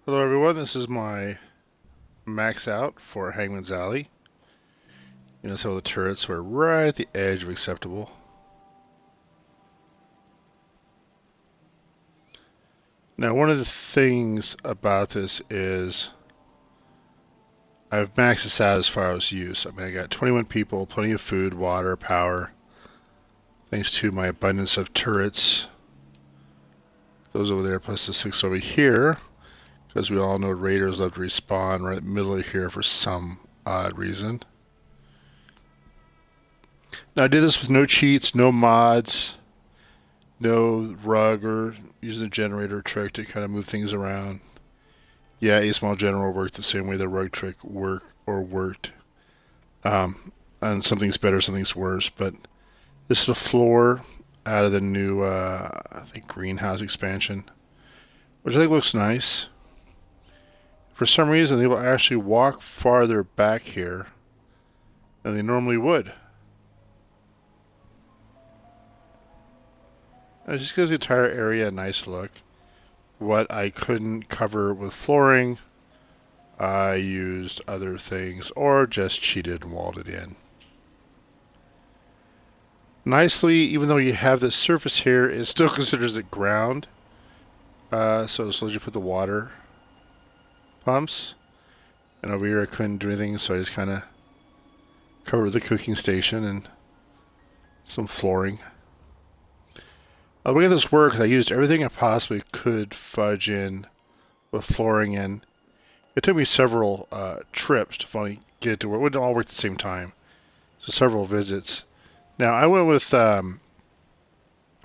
Hello everyone, this is my max out for Hangman's Alley. You notice how the turrets were right at the edge of acceptable. Now one of the things about this is I've maxed this out as far as use. I mean, I got 21 people, plenty of food, water, power, thanks to my abundance of turrets. Those over there plus the 6 over here, because we all know raiders love to respawn right in the middle of here for some odd reason. Now I did this with no cheats, no mods, no rug or using a generator trick to kind of move things around. Yeah, a small general worked the same way the rug trick worked. And something's better, something's worse. But this is the floor out of the new, I think, greenhouse expansion, which I think looks nice. For some reason, they will actually walk farther back here than they normally would. It just gives the entire area a nice look. What I couldn't cover with flooring, I used other things or just cheated and walled it in. Nicely, even though you have this surface here, it still considers it ground. So as you put the water pumps. And over here I couldn't do anything, so I just kind of covered the cooking station and some flooring. The way this works, I used everything I possibly could fudge in with flooring in. It took me several trips to finally get it to work. It wouldn't all work at the same time. So several visits. Now, I went with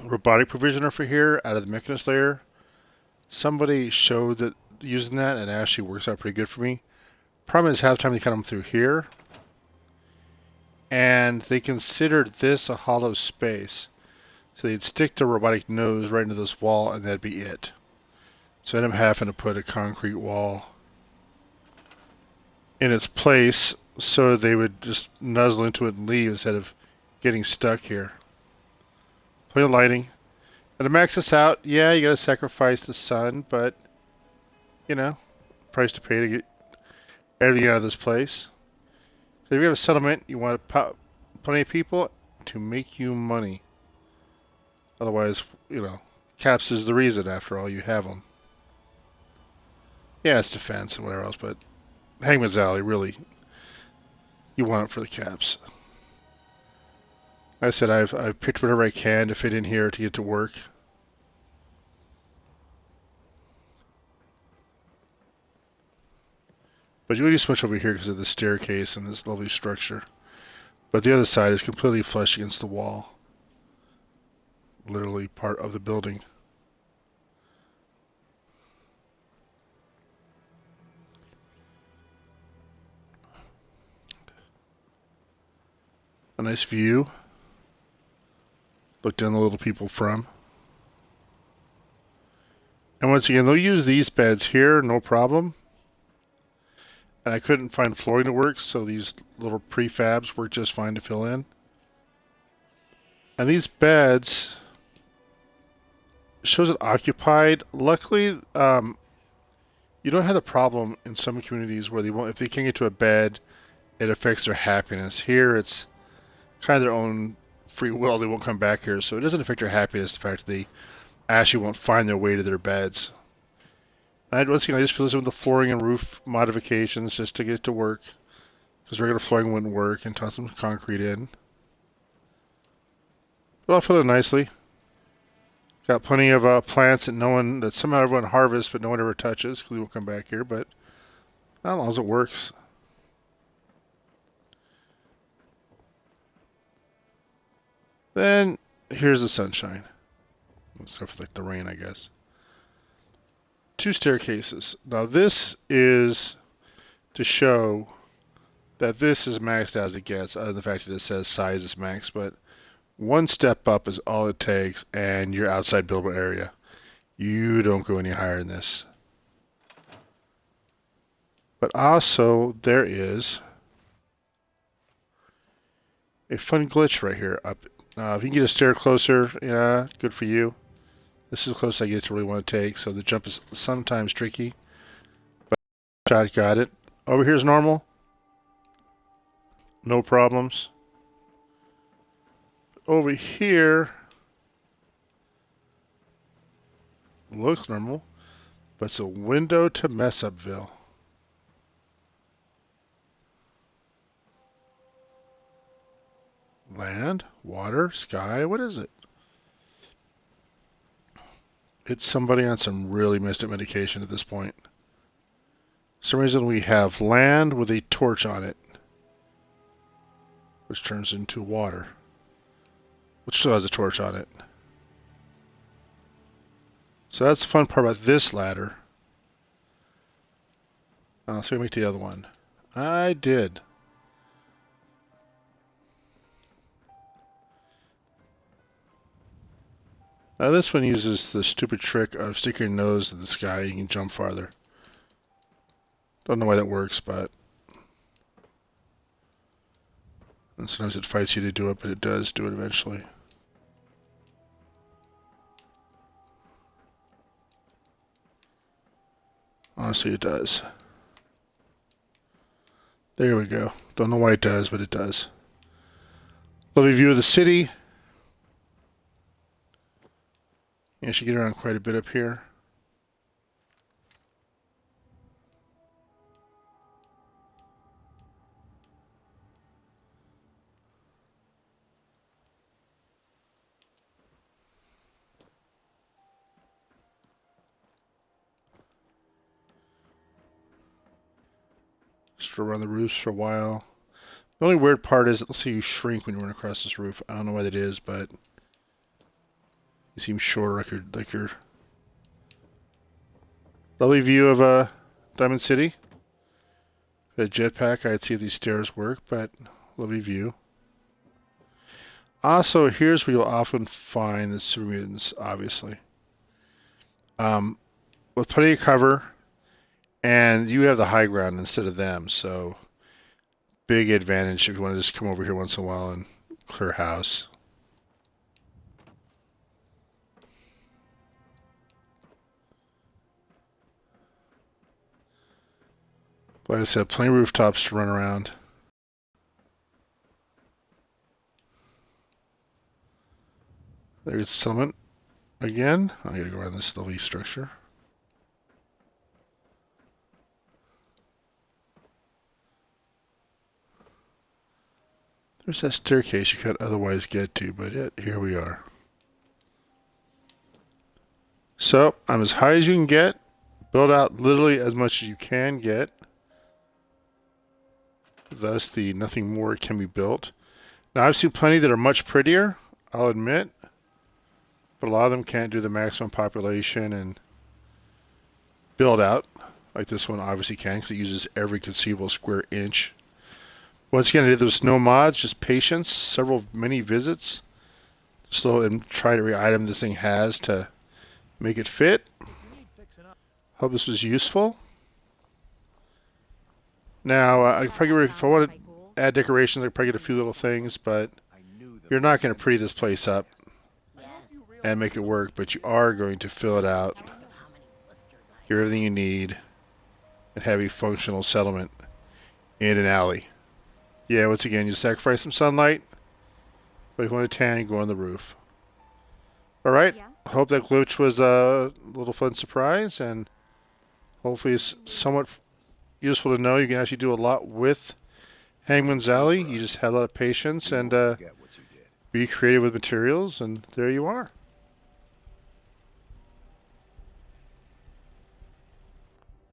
robotic provisioner for here out of the Mechanist layer. Somebody showed that using that, and it actually works out pretty good for me. Problem is, half the time they cut them through here. And they considered this a hollow space. So they'd stick the robotic nose right into this wall, and that'd be it. So I ended up having to put a concrete wall in its place so they would just nuzzle into it and leave instead of getting stuck here. Plenty of lighting. And to max this out, yeah, you gotta sacrifice the sun, but, you know, price to pay to get everything out of this place. So if you have a settlement, you want to pop plenty of people to make you money. Otherwise, you know, caps is the reason, after all, you have them. Yeah, it's defense and whatever else, but Hangman's Alley, really, you want it for the caps. Like I said, I've picked whatever I can to fit in here to get to work. But you really switch over here because of the staircase and this lovely structure. But the other side is completely flush against the wall. Literally part of the building. A nice view. Look down the little people from. And once again, they'll use these beds here, no problem. And I couldn't find flooring to work, so these little prefabs work just fine to fill in. And these beds shows it occupied. Luckily, you don't have the problem in some communities where they won't, if they can't get to a bed, it affects their happiness. Here, it's kind of their own free will. They won't come back here, so it doesn't affect their happiness. The fact that they actually won't find their way to their beds. Once again, I just fill this with the flooring and roof modifications just to get it to work, because regular flooring wouldn't work, and toss some concrete in. But I'll fill it nicely. Got plenty of plants that somehow everyone harvests, but no one ever touches because we won't come back here. But as long as it works. Then here's the sunshine. Except for like the rain, I guess. 2 staircases. Now this is to show that this is maxed out as it gets, other than the fact that it says size is max, but 1 step up is all it takes, and you're outside buildable area. You don't go any higher than this. But also, there is a fun glitch right here. Up, if you can get a stair closer, yeah, good for you. This is as close as I get to really want to take, so the jump is sometimes tricky. Shot, got it. Over here's normal. No problems. Over here looks normal, but it's a window to mess upville. Land, water, sky, what is it? It's somebody on some really messed up medication at this point. For some reason we have land with a torch on it, which turns into water, which still has a torch on it. So that's the fun part about this ladder. So we make the other one. I did. Now this one uses the stupid trick of sticking your nose in the sky. You can jump farther. Don't know why that works, but... And sometimes it fights you to do it, but it does do it eventually. Honestly, it does. There we go. Don't know why it does, but it does. Lovely view of the city. You should get around quite a bit up here. Just around the roofs for a while. The only weird part is, let's see, you shrink when you run across this roof. I don't know why that is, but you seem shorter, like you're lovely view of Diamond City. A jetpack, I'd see if these stairs work, but lovely view. Also, here's where you'll often find the super mutants, obviously. With plenty of cover, and you have the high ground instead of them, so big advantage if you want to just come over here once in a while and clear house. Like I said, plenty of rooftops to run around. There's the settlement again. I gotta go around this lovely structure. There's that staircase you could otherwise get to, but here we are. So, I'm as high as you can get. Build out literally as much as you can get. Thus, the nothing more can be built. Now, I've seen plenty that are much prettier, I'll admit. But a lot of them can't do the maximum population and build out. Like this one obviously can, because it uses every conceivable square inch. Once again, if there's no mods, just patience, many visits. Slow and try every item this thing has to make it fit. Hope this was useful. Now, I could probably, if I want to add decorations, I could probably get a few little things, but you're not going to pretty this place up and make it work, but you are going to fill it out, get everything you need, and have a functional settlement in an alley. Yeah, once again, you sacrifice some sunlight, but if you want a tan, you go on the roof. Alright, hope that glitch was a little fun surprise, and hopefully it's somewhat useful to know. You can actually do a lot with Hangman's Alley. You just have a lot of patience and be creative with materials, and there you are.